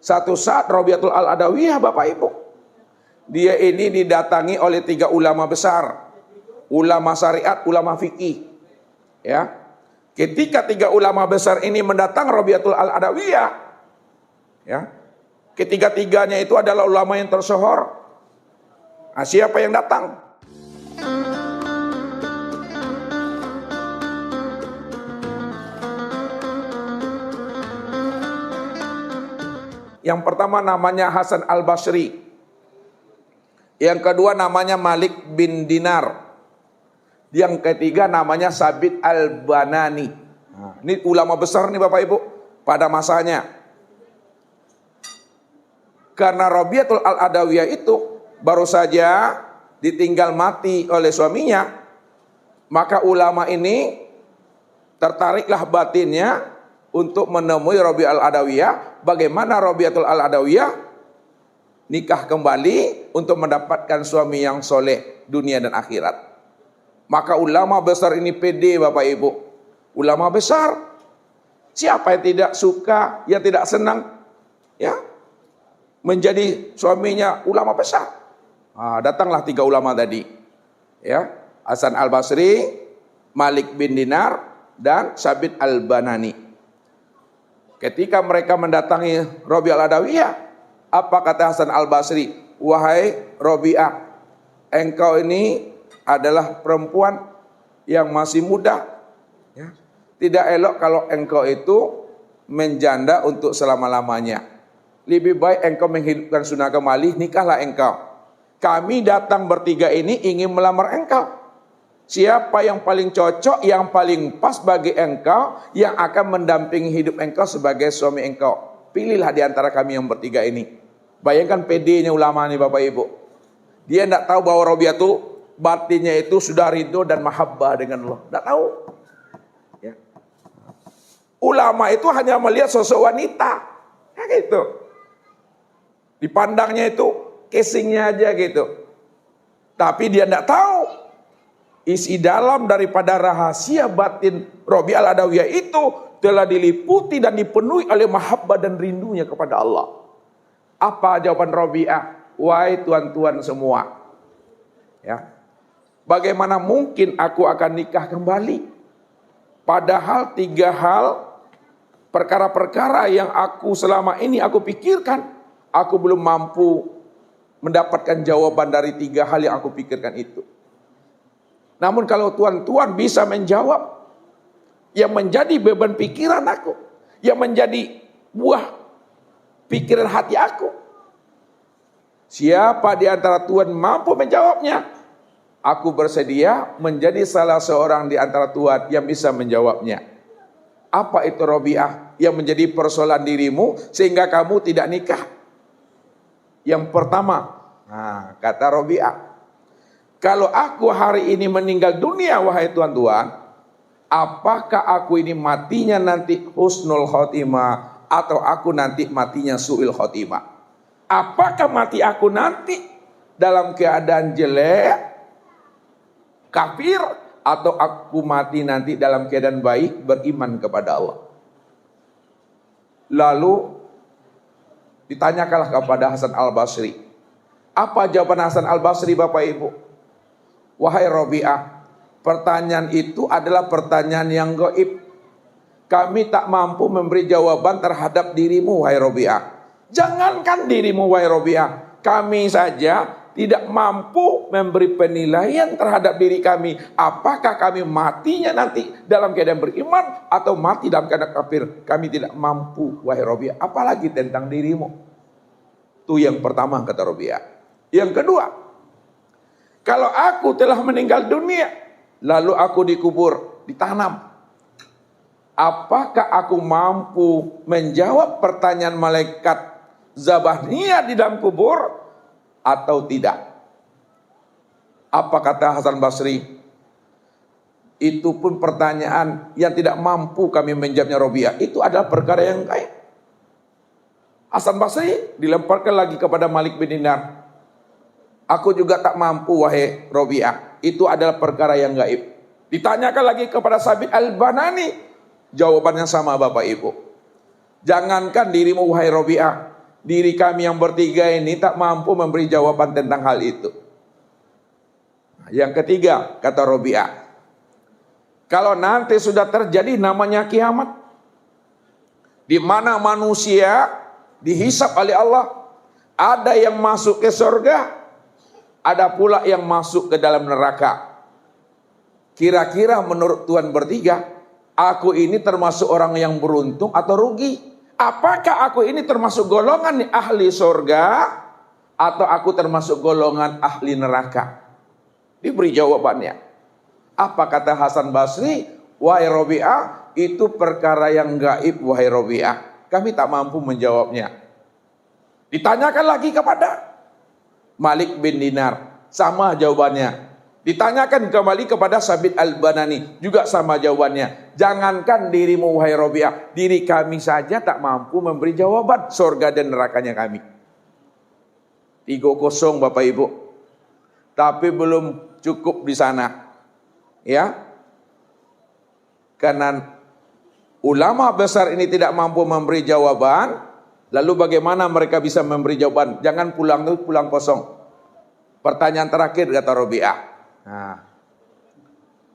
Satu saat Rabi'atul Al-Adawiyah, Bapak Ibu, dia ini didatangi oleh 3 ulama besar, ulama syariat, ulama fikih. Ya, ketika 3 ulama besar ini mendatang Rabi'atul Al-Adawiyah, ya, ketiga-tiganya itu adalah ulama yang tersohor. Nah, siapa yang datang? Yang pertama namanya Hasan Al-Basri. Yang kedua namanya Malik bin Dinar. Yang ketiga namanya Sabit Al-Banani. Nah, ini ulama besar nih Bapak Ibu pada masanya. Karena Rabi'atul Al-Adawiyah itu baru saja ditinggal mati oleh suaminya, maka ulama ini tertariklah batinnya untuk menemui Rabi'atul Al-Adawiyah. Bagaimana Rabi'atul Al-Adawiyah nikah kembali untuk mendapatkan suami yang soleh dunia dan akhirat. Maka ulama besar ini pede Bapak Ibu. Ulama besar. Siapa yang tidak suka, yang tidak senang, ya, menjadi suaminya ulama besar. Nah, datanglah 3 ulama tadi, ya, Hasan Al-Basri, Malik bin Dinar, dan Sabit Al-Banani. Ketika mereka mendatangi Rabi'atul Al-Adawiyah, apa kata Hasan Al-Basri? Wahai Rabi'ah, engkau ini adalah perempuan yang masih muda, ya. Tidak elok kalau engkau itu menjanda untuk selama-lamanya. Lebih baik engkau menghidupkan sunnah kembali, nikahlah engkau. Kami datang bertiga ini ingin melamar engkau. Siapa yang paling cocok, yang paling pas bagi engkau, yang akan mendampingi hidup engkau sebagai suami engkau? Pilihlah di antara kami yang bertiga ini. Bayangkan pedenya ulama nih Bapak Ibu. Dia tidak tahu bahwa Rabi'ah itu batinnya itu sudah ridho dan mahabbah dengan Allah. Tidak tahu. Ya. Ulama itu hanya melihat sosok wanita. Ya gitu. Dipandangnya itu casingnya aja gitu. Tapi dia tidak tahu isi dalam daripada rahasia batin Rabi'atul Al-Adawiyah itu telah diliputi dan dipenuhi oleh mahabbah dan rindunya kepada Allah. Apa jawaban Rabi'ah? Wahai tuan-tuan semua, ya, bagaimana mungkin aku akan nikah kembali? Padahal 3 hal, perkara-perkara yang aku selama ini aku pikirkan, aku belum mampu mendapatkan jawaban dari 3 hal yang aku pikirkan itu. Namun kalau tuan-tuan bisa menjawab yang menjadi beban pikiran aku, yang menjadi buah pikiran hati aku, siapa di antara tuan mampu menjawabnya, aku bersedia menjadi salah seorang di antara tuan yang bisa menjawabnya. Apa itu Rabi'ah yang menjadi persoalan dirimu sehingga kamu tidak nikah? Yang pertama, nah, kata Rabi'ah, kalau aku hari ini meninggal dunia, wahai tuan-tuan, apakah aku ini matinya nanti husnul khotimah atau aku nanti matinya su'il khotimah? Apakah mati aku nanti dalam keadaan jelek, kafir, atau aku mati nanti dalam keadaan baik, beriman kepada Allah? Lalu ditanyakanlah kepada Hasan Al-Basri. Apa jawaban Hasan Al-Basri Bapak Ibu? Wahai Rabi'ah, pertanyaan itu adalah pertanyaan yang gaib. Kami tak mampu memberi jawaban terhadap dirimu, wahai Rabi'ah. Jangankan dirimu, wahai Rabi'ah, kami saja tidak mampu memberi penilaian terhadap diri kami. Apakah kami matinya nanti dalam keadaan beriman atau mati dalam keadaan kafir? Kami tidak mampu, wahai Rabi'ah. Apalagi tentang dirimu. Itu yang pertama kata Rabi'ah. Yang kedua, kalau aku telah meninggal dunia, lalu aku dikubur, ditanam, apakah aku mampu menjawab pertanyaan malaikat Zabaniyah di dalam kubur atau tidak? Apa kata Hasan Basri? Itu pun pertanyaan yang tidak mampu kami menjawabnya Rabi'ah. Itu adalah perkara yang gaib. Hasan Basri dilemparkan lagi kepada Malik bin Dinar. Aku juga tak mampu, wahai Rabi'ah. Itu adalah perkara yang gaib. Ditanyakan lagi kepada Sabit Al-Banani. Jawabannya sama Bapak Ibu. Jangankan dirimu, wahai Rabi'ah, diri kami yang bertiga ini tak mampu memberi jawaban tentang hal itu. Yang ketiga, kata Rabi'ah, kalau nanti sudah terjadi namanya kiamat, di mana manusia dihisap oleh Allah, ada yang masuk ke surga, ada pula yang masuk ke dalam neraka. Kira-kira menurut Tuhan bertiga, aku ini termasuk orang yang beruntung atau rugi? Apakah aku ini termasuk golongan ahli surga atau aku termasuk golongan ahli neraka? Diberi jawabannya. Apa kata Hasan Basri? Wahai Rabi'ah, itu perkara yang gaib, wahai Rabi'ah. Kami tak mampu menjawabnya. Ditanyakan lagi kepada Malik bin Dinar, sama jawabannya. Ditanyakan kembali kepada Sabit Al-Banani, juga sama jawabannya. Jangankan dirimu wahai Rabi'ah, diri kami saja tak mampu memberi jawaban surga dan nerakanya kami. 3-0 Bapak Ibu. Tapi belum cukup di sana. Ya. Karena ulama besar ini tidak mampu memberi jawaban, lalu bagaimana mereka bisa memberi jawaban? Jangan pulang kosong. Pertanyaan terakhir kata Rabi'ah. Nah,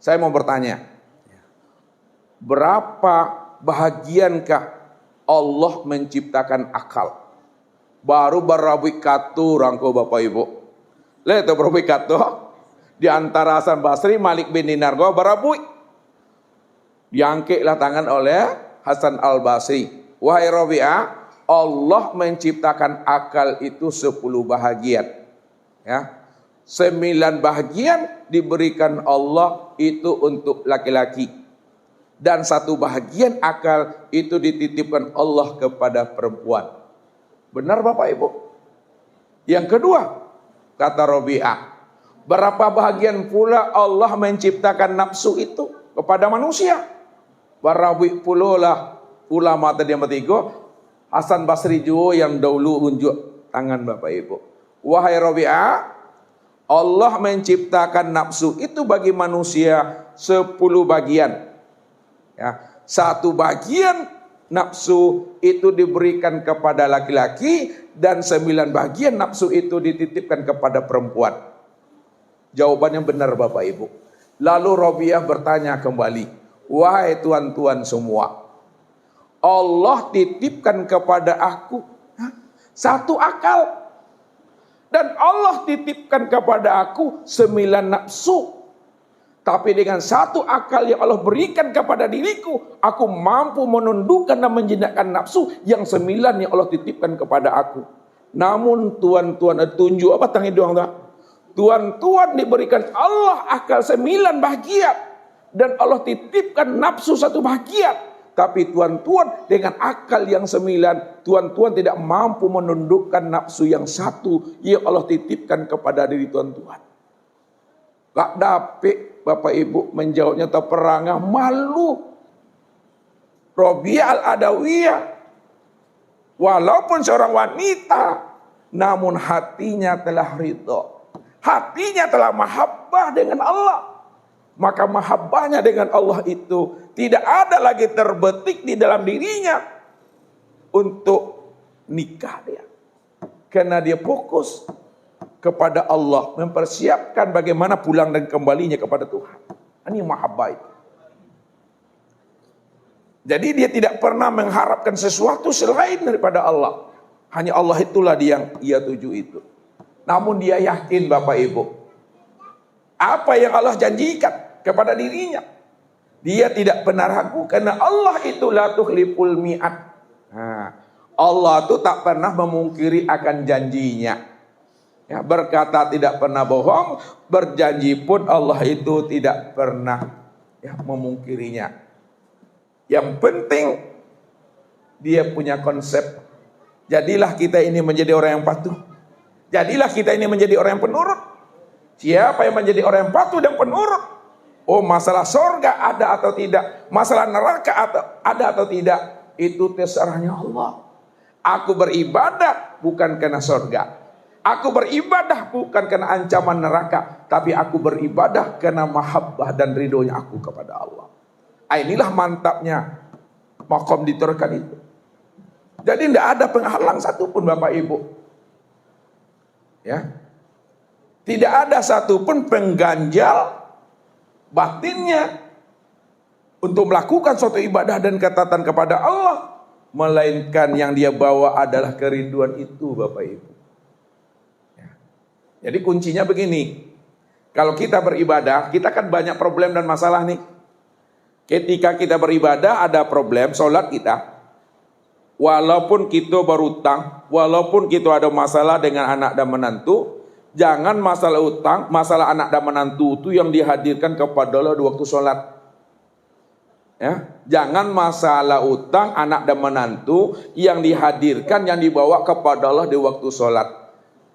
saya mau bertanya, berapa bahagiankah Allah menciptakan akal? Baru berabikatu rangko Bapak Ibu. Lihat itu berabikatu di antara Hasan Basri, Malik bin Dinar gua berabui. Diangkiklah tangan oleh Hasan Al-Basri. Wahai Rabi'ah, Allah menciptakan akal itu 10 bahagian. Ya. 9 bahagian diberikan Allah itu untuk laki-laki. Dan 1 bahagian akal itu dititipkan Allah kepada perempuan. Benar Bapak Ibu? Yang kedua, kata Rabi'ah, berapa bahagian pula Allah menciptakan nafsu itu kepada manusia? Barawi pulolah ulama tadi yang bertiga, Hasan Basri juga yang dahulu unjuk tangan Bapak Ibu. Wahai Rabi'ah, Allah menciptakan nafsu itu bagi manusia 10 bagian. Ya, 1 bagian nafsu itu diberikan kepada laki-laki dan 9 bagian nafsu itu dititipkan kepada perempuan. Jawabannya benar Bapak Ibu. Lalu Rabi'ah bertanya kembali, wahai tuan-tuan semua, Allah titipkan kepada aku 1 akal. Dan Allah titipkan kepada aku 9 nafsu. Tapi dengan 1 akal yang Allah berikan kepada diriku, aku mampu menundukkan dan menjinakkan nafsu yang 9 yang Allah titipkan kepada aku. Namun tuan-tuan tunjuk apa tangi doang tak? Tuan-tuan diberikan Allah akal 9 bahagian. Dan Allah titipkan nafsu 1 bahagian. Tapi tuan-tuan dengan akal yang 9, tuan-tuan tidak mampu menundukkan nafsu yang 1 yang Allah titipkan kepada diri tuan-tuan. Gak dapet Bapak Ibu menjawabnya terperangah, malu. Rabi'ah Al-Adawiyah, walaupun seorang wanita, namun hatinya telah ridha. Hatinya telah mahabbah dengan Allah. Maka mahabbahnya dengan Allah itu tidak ada lagi terbetik di dalam dirinya untuk nikah dia. Karena dia fokus kepada Allah, mempersiapkan bagaimana pulang dan kembalinya kepada Tuhan. Ini mahabbah itu. Jadi dia tidak pernah mengharapkan sesuatu selain daripada Allah. Hanya Allah itulah yang ia tuju itu. Namun dia yakin Bapak Ibu, apa yang Allah janjikan kepada dirinya, dia tidak pernah ragu karena Allah itu la tukhliful mi'ad. Nah, Allah itu tak pernah memungkiri akan janjinya. Ya, berkata tidak pernah bohong, berjanji pun Allah itu tidak pernah memungkirinya. Yang penting dia punya konsep. Jadilah kita ini menjadi orang yang patuh. Jadilah kita ini menjadi orang yang penurut. Siapa yang menjadi orang yang patuh dan penurut? Oh, masalah surga ada atau tidak, masalah neraka ada atau tidak, itu terserahnya Allah. Aku beribadah bukan karena surga. Aku beribadah bukan karena ancaman neraka, tapi aku beribadah karena mahabbah dan ridhonya aku kepada Allah. Inilah mantapnya maqam diterkan itu. Jadi tidak ada penghalang satupun Bapak Ibu. Ya. Tidak ada satupun pengganjal batinnya untuk melakukan suatu ibadah dan ketaatan kepada Allah, melainkan yang dia bawa adalah kerinduan itu Bapak Ibu. Ya. Jadi kuncinya begini, kalau kita beribadah, kita kan banyak problem dan masalah nih. Ketika kita beribadah ada problem, sholat kita, walaupun kita berutang, walaupun kita ada masalah dengan anak dan menantu, jangan masalah utang, masalah anak dan menantu itu yang dihadirkan kepada Allah di waktu sholat. Ya, jangan masalah utang, anak dan menantu yang dihadirkan, yang dibawa kepada Allah di waktu sholat.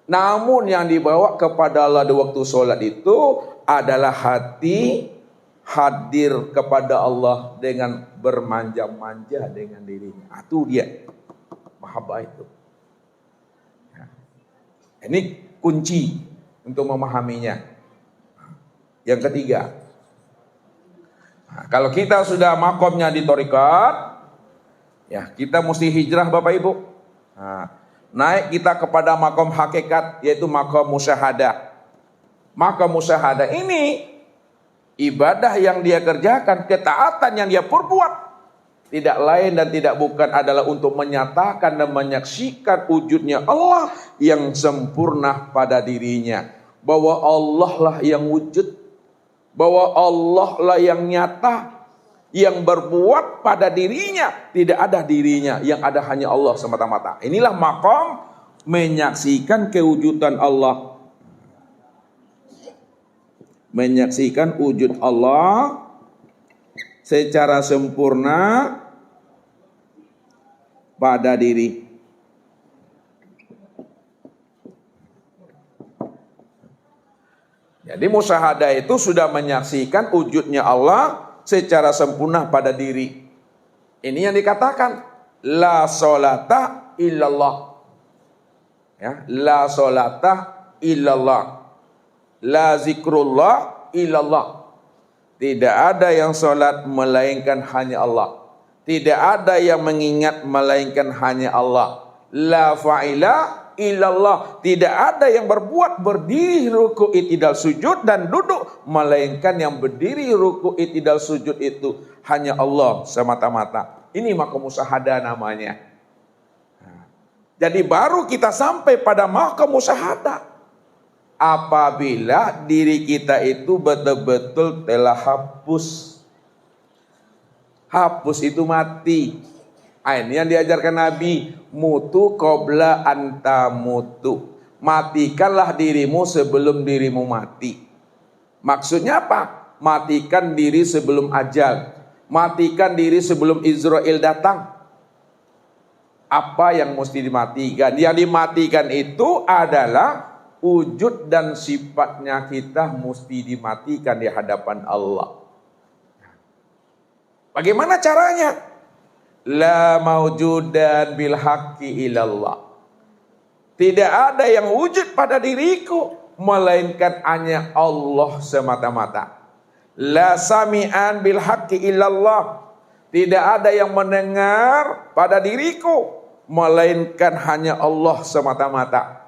Namun yang dibawa kepada Allah di waktu sholat itu adalah hati hadir kepada Allah dengan bermanja-manja dengan dirinya. Itu dia mahabbah itu. Ya. Ini kunci untuk memahaminya. Yang ketiga, nah, kalau kita sudah makomnya di thariqat, ya kita mesti hijrah Bapak Ibu. Nah, naik kita kepada makom hakikat, yaitu makom musyahadah. Makom musyahadah ini ibadah yang dia kerjakan, ketaatan yang dia perbuat, tidak lain dan tidak bukan adalah untuk menyatakan dan menyaksikan wujudnya Allah yang sempurna pada dirinya. Bahwa Allah lah yang wujud, bahwa Allah lah yang nyata, yang berbuat pada dirinya, tidak ada dirinya, yang ada hanya Allah semata-mata. Inilah maqam menyaksikan kewujudan Allah. Menyaksikan wujud Allah secara sempurna pada diri. Jadi musyahadah itu sudah menyaksikan wujudnya Allah secara sempurna pada diri. Ini yang dikatakan la sholata illallah. Ya, la sholata illallah. La zikrullah illallah. Tidak ada yang sholat melainkan hanya Allah. Tidak ada yang mengingat melainkan hanya Allah. La fa'ila illallah. Tidak ada yang berbuat berdiri ruku i'tidal sujud dan duduk melainkan yang berdiri ruku i'tidal sujud itu hanya Allah semata-mata. Ini maqam musyahadah namanya. Jadi baru kita sampai pada maqam musyahadah apabila diri kita itu betul-betul telah hapus. Hapus itu mati. Ini yang diajarkan Nabi, mutu qabla anta mutu. Matikanlah dirimu sebelum dirimu mati. Maksudnya apa? Matikan diri sebelum ajal. Matikan diri sebelum Israel datang. Apa yang mesti dimatikan? Yang dimatikan itu adalah wujud dan sifatnya kita mesti dimatikan di hadapan Allah. Bagaimana caranya? La maujudan bil haqqi ilallah. Tidak ada yang wujud pada diriku melainkan hanya Allah semata-mata. La sami'an bil haqqi ilallah. Tidak ada yang mendengar pada diriku melainkan hanya Allah semata-mata.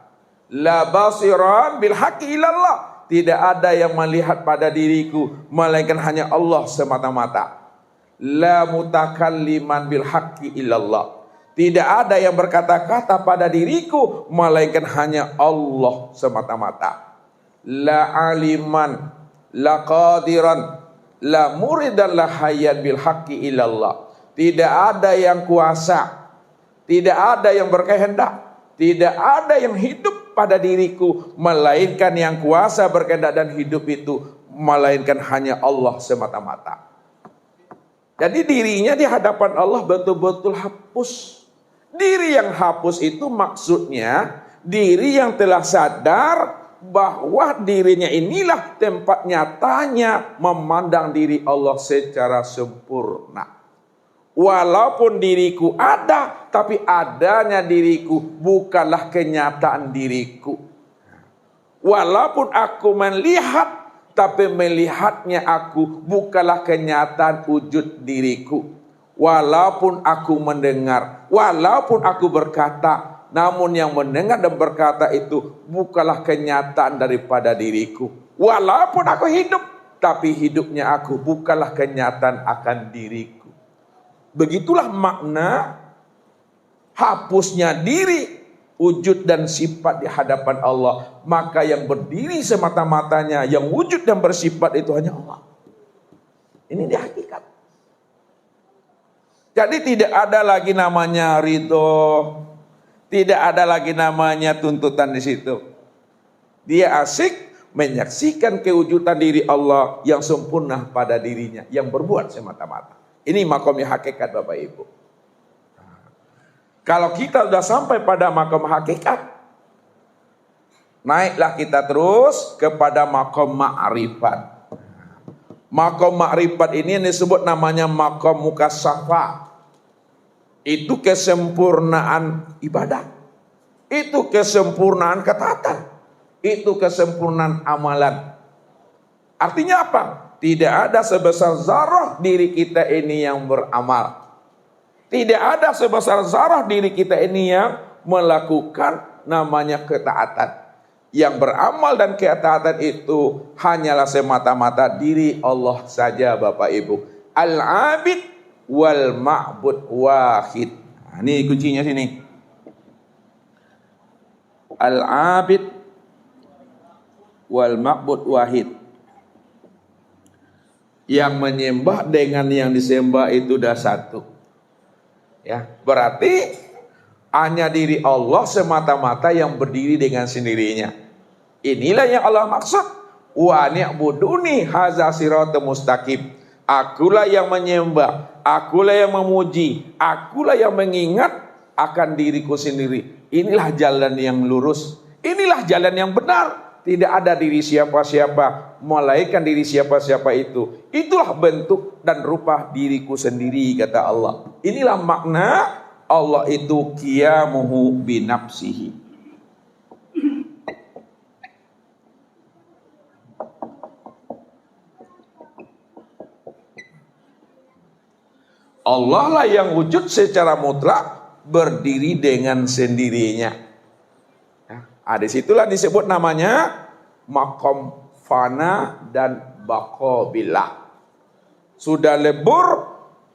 La basiran bil haqqi ilallah. Tidak ada yang melihat pada diriku melainkan hanya Allah semata-mata. La mutakalliman bil haqqi ilallah. Tidak ada yang berkata-kata pada diriku melainkan hanya Allah semata-mata. La aliman, la qadiran, la muridan, la hayyan bil haqqi ilallah. Tidak ada yang kuasa, tidak ada yang berkehendak, tidak ada yang hidup pada diriku melainkan yang kuasa berkehendak dan hidup itu melainkan hanya Allah semata-mata. Jadi dirinya di hadapan Allah betul-betul hapus. Diri yang hapus itu maksudnya diri yang telah sadar bahwa dirinya inilah tempat nyatanya memandang diri Allah secara sempurna. Walaupun diriku ada, tapi adanya diriku bukanlah kenyataan diriku. Walaupun aku melihat, tapi melihatnya aku bukanlah kenyataan wujud diriku. Walaupun aku mendengar, walaupun aku berkata, namun yang mendengar dan berkata itu bukanlah kenyataan daripada diriku. Walaupun aku hidup, tapi hidupnya aku bukanlah kenyataan akan diriku. Begitulah makna hapusnya diri, wujud dan sifat di hadapan Allah. Maka yang berdiri semata-matanya, yang wujud dan bersifat itu hanya Allah. Ini di hakikat. Jadi tidak ada lagi namanya ridho, tidak ada lagi namanya tuntutan di situ. Dia asik menyaksikan kewujudan diri Allah yang sempurna pada dirinya, yang berbuat semata-mata. Ini makomnya hakikat Bapak Ibu. Kalau kita sudah sampai pada makom hakikat, naiklah kita terus kepada makom ma'rifat. Makom ma'rifat ini yang disebut namanya makom mukasyafa. Itu kesempurnaan ibadah. Itu kesempurnaan ketaatan. Itu kesempurnaan amalan. Artinya apa? Tidak ada sebesar zarah diri kita ini yang beramal. Tidak ada sebesar zarah diri kita ini yang melakukan namanya ketaatan. Yang beramal dan ketaatan itu hanyalah semata-mata diri Allah saja Bapak Ibu. Al-abid wal ma'bud wahid. Nah, ini kuncinya sini. Al-abid wal ma'bud wahid. Yang menyembah dengan yang disembah itu dah satu. Ya, berarti hanya diri Allah semata-mata yang berdiri dengan sendirinya. Inilah yang Allah maksud. Wa ni'buduni haza siratal mustaqim. Akulah yang menyembah, akulah yang memuji, akulah yang mengingat akan diriku sendiri. Inilah jalan yang lurus. Inilah jalan yang benar. Tidak ada diri siapa-siapa, melainkan diri siapa-siapa itu. Itulah bentuk dan rupa diriku sendiri, kata Allah. Inilah makna Allah itu qiyamuhu binafsihi. Allah lah yang wujud secara mutlak, berdiri dengan sendirinya. Di situlah disebut namanya makom fana dan baqabillah. Sudah lebur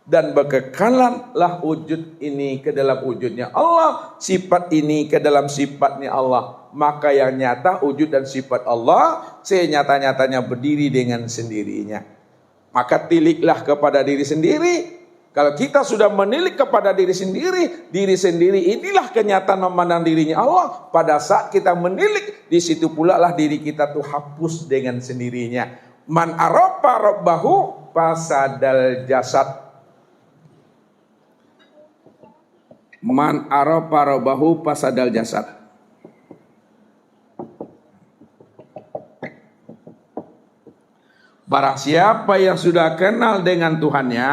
dan berkekalanlah wujud ini ke dalam wujudnya Allah, sifat ini ke dalam sifatnya Allah. Maka yang nyata wujud dan sifat Allah senyata-nyatanya berdiri dengan sendirinya. Maka tiliklah kepada diri sendiri. Kalau kita sudah menilik kepada diri sendiri inilah kenyataan memandang dirinya Allah. Pada saat kita menilik, di situ pula lah diri kita tuh hapus dengan sendirinya. Man arafa rabbahu fasadal jasad. Man arafa rabbahu fasadal jasad. Barang siapa yang sudah kenal dengan Tuhannya,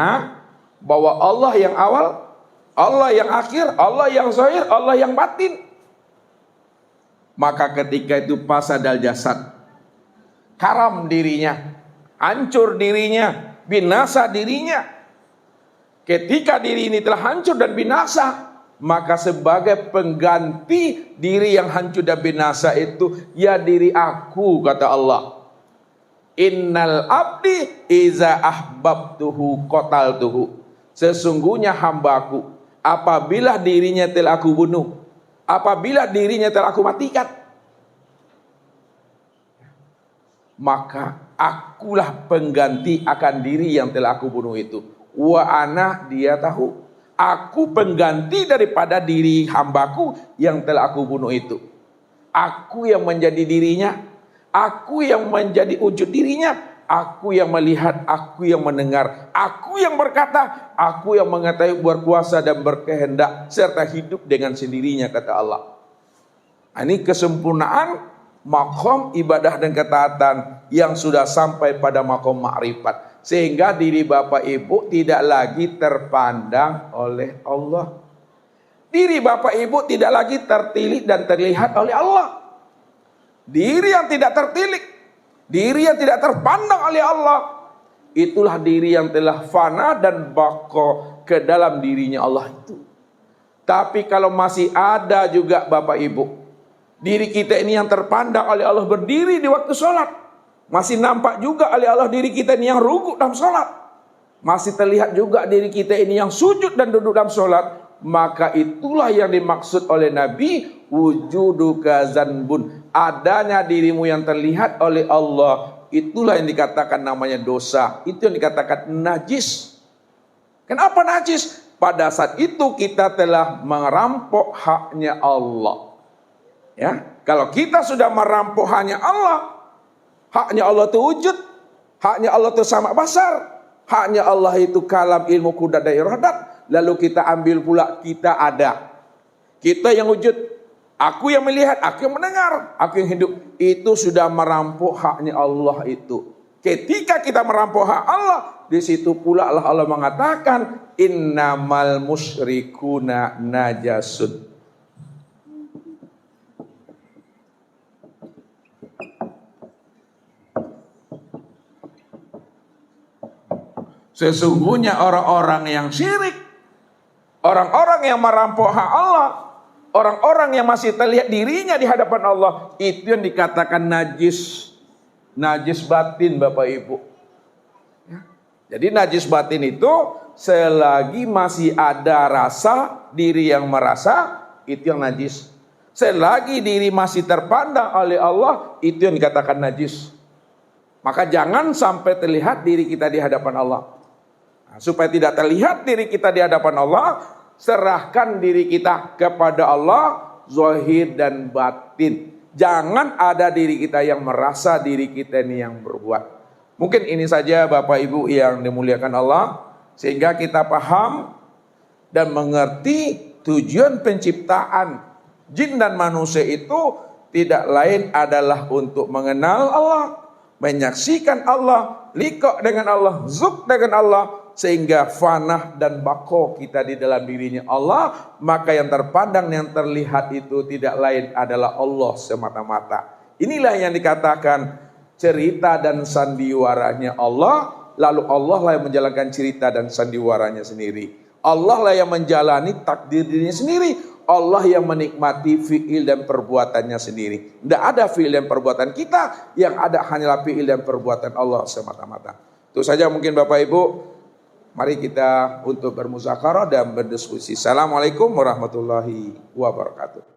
bahwa Allah yang awal, Allah yang akhir, Allah yang zahir, Allah yang batin. Maka ketika itu fasadal jasad, karam dirinya, hancur dirinya, binasa dirinya. Ketika diri ini telah hancur dan binasa, maka sebagai pengganti diri yang hancur dan binasa itu, ya diri aku, kata Allah. Innal abdi iza ahbabtuhu qataltuhu. Sesungguhnya hambaku, apabila dirinya telah aku bunuh, apabila dirinya telah aku matikan, maka akulah pengganti akan diri yang telah aku bunuh itu. Wa ana, dia tahu, aku pengganti daripada diri hambaku yang telah aku bunuh itu. Aku yang menjadi dirinya, aku yang menjadi wujud dirinya. Aku yang melihat, aku yang mendengar, aku yang berkata, aku yang mengetahui, berkuasa dan berkehendak serta hidup dengan sendirinya, kata Allah. Ini kesempurnaan makom ibadah dan ketaatan yang sudah sampai pada makom ma'rifat, sehingga diri Bapak Ibu tidak lagi terpandang oleh Allah. Diri Bapak Ibu tidak lagi tertilik dan terlihat oleh Allah. Diri yang tidak tertilik, diri yang tidak terpandang oleh Allah, itulah diri yang telah fana dan baqo ke dalam dirinya Allah itu. Tapi kalau masih ada juga Bapak Ibu, diri kita ini yang terpandang oleh Allah berdiri di waktu sholat, masih nampak juga oleh Allah diri kita ini yang rukuk dalam sholat, masih terlihat juga diri kita ini yang sujud dan duduk dalam sholat, maka itulah yang dimaksud oleh Nabi, wujuduka zanbun, adanya dirimu yang terlihat oleh Allah, itulah yang dikatakan namanya dosa, itu yang dikatakan najis. Kenapa najis? Pada saat itu kita telah merampok haknya Allah. Ya, kalau kita sudah merampok haknya Allah itu wujud, haknya Allah itu sama basar, haknya Allah itu kalam, ilmu, kudrat, dan iradat. Lalu kita ambil pula kita ada, kita yang wujud, aku yang melihat, aku yang mendengar, aku yang hidup. Itu sudah merampok haknya Allah itu. Ketika kita merampok hak Allah, di situ pula Allah mengatakan innamal musyrikuna najasun. Sesungguhnya orang-orang yang syirik, orang-orang yang merampok hak Allah, orang-orang yang masih terlihat dirinya di hadapan Allah, itu yang dikatakan najis. Najis batin Bapak Ibu. Jadi najis batin itu selagi masih ada rasa, diri yang merasa, itu yang najis. Selagi diri masih terpandang oleh Allah, itu yang dikatakan najis. Maka jangan sampai terlihat diri kita di hadapan Allah. Nah, supaya tidak terlihat diri kita di hadapan Allah, serahkan diri kita kepada Allah, zahir dan batin. Jangan ada diri kita yang merasa diri kita ini yang berbuat. Mungkin ini saja Bapak Ibu yang dimuliakan Allah, sehingga kita paham dan mengerti tujuan penciptaan jin dan manusia itu tidak lain adalah untuk mengenal Allah, menyaksikan Allah, liqa dengan Allah, zuk dengan Allah, sehingga fanah dan bako kita di dalam dirinya Allah. Maka yang terpandang, yang terlihat itu tidak lain adalah Allah semata-mata. Inilah yang dikatakan cerita dan sandiwaranya Allah. Lalu Allah lah yang menjalankan cerita dan sandiwaranya sendiri. Allah lah yang menjalani takdir dirinya sendiri. Allah yang menikmati fi'il dan perbuatannya sendiri. Tidak ada fi'il dan perbuatan kita, yang ada hanyalah fi'il dan perbuatan Allah semata-mata. Itu saja mungkin Bapak Ibu. Mari kita untuk bermuzakarah dan berdiskusi. Assalamualaikum warahmatullahi wabarakatuh.